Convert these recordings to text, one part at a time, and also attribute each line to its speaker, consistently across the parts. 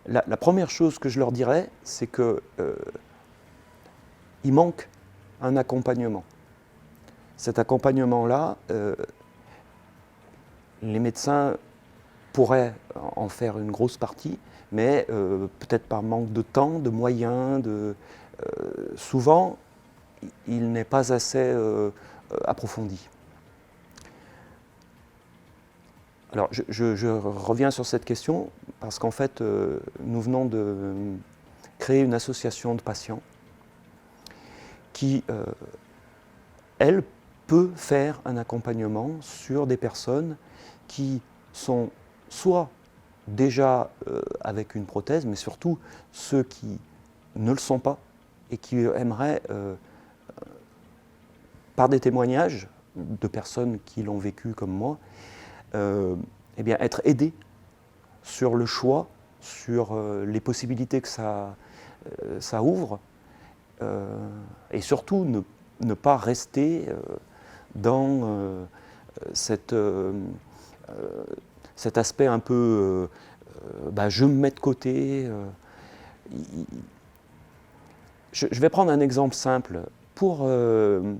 Speaker 1: La première chose que je leur dirais, c'est que il manque un accompagnement. Cet accompagnement-là, les médecins pourraient en faire une grosse partie, mais peut-être par manque de temps, de moyens, souvent, il n'est pas assez approfondi. Alors, je reviens sur cette question parce qu'en fait, nous venons de créer une association de patients qui, elle, peut faire un accompagnement sur des personnes qui sont soit déjà avec une prothèse, mais surtout ceux qui ne le sont pas et qui aimeraient, par des témoignages de personnes qui l'ont vécu comme moi, eh bien, être aidés sur le choix, sur les possibilités que ça ouvre, et surtout ne pas rester dans cet aspect un peu je me mets de côté. Je vais prendre un exemple simple. Pour un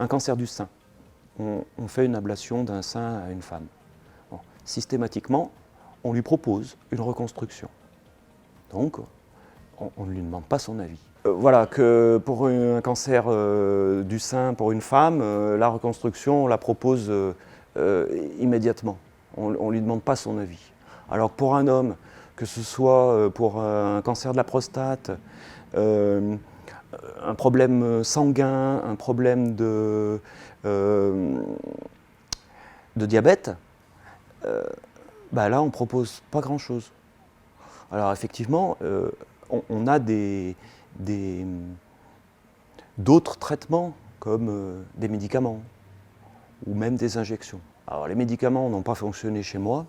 Speaker 1: cancer du sein, on fait une ablation d'un sein à une femme. Bon, systématiquement, on lui propose une reconstruction. Donc, on ne lui demande pas son avis. Voilà, que pour un cancer du sein, pour une femme, la reconstruction, on la propose immédiatement. On ne lui demande pas son avis. Alors pour un homme, que ce soit pour un cancer de la prostate, un problème sanguin, un problème de diabète, là on ne propose pas grand-chose. Alors effectivement, on a d'autres traitements comme des médicaments ou même des injections. Alors les médicaments n'ont pas fonctionné chez moi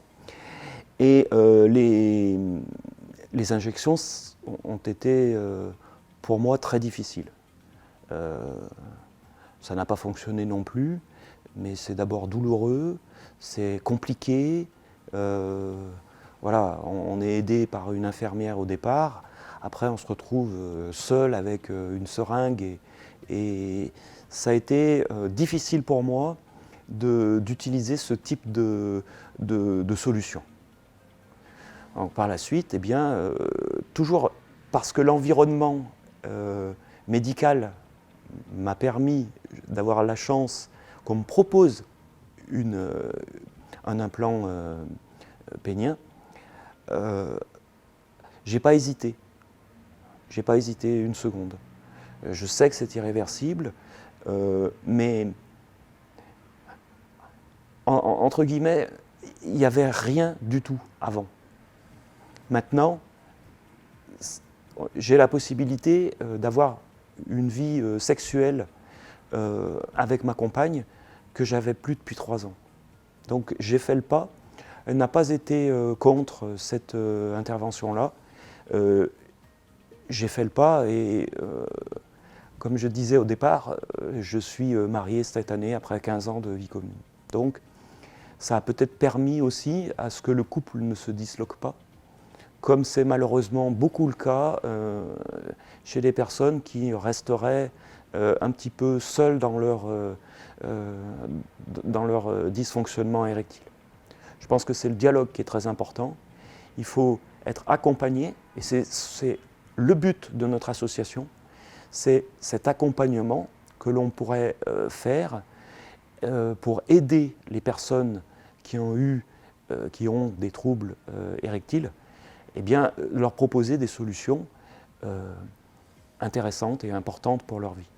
Speaker 1: et les injections ont été pour moi très difficiles. Ça n'a pas fonctionné non plus, mais c'est d'abord douloureux, c'est compliqué. Voilà, on est aidé par une infirmière au départ. Après, on se retrouve seul avec une seringue et ça a été difficile pour moi d'utiliser ce type de solution. Donc, par la suite, eh bien, toujours parce que l'environnement médical m'a permis d'avoir la chance qu'on me propose un implant pénien, j'ai pas hésité. J'ai pas hésité une seconde. Je sais que c'est irréversible, mais entre guillemets, il n'y avait rien du tout avant. Maintenant, j'ai la possibilité d'avoir une vie sexuelle avec ma compagne que j'avais plus depuis 3 ans. Donc j'ai fait le pas. Elle n'a pas été contre cette intervention-là. J'ai fait le pas et comme je disais au départ, je suis marié cette année après 15 ans de vie commune. Donc ça a peut-être permis aussi à ce que le couple ne se disloque pas, comme c'est malheureusement beaucoup le cas chez les personnes qui resteraient un petit peu seules dans leur dysfonctionnement érectile. Je pense que c'est le dialogue qui est très important. Il faut être accompagné, et c'est le but de notre association, c'est cet accompagnement que l'on pourrait faire pour aider les personnes qui ont des troubles érectiles, eh bien, leur proposer des solutions intéressantes et importantes pour leur vie.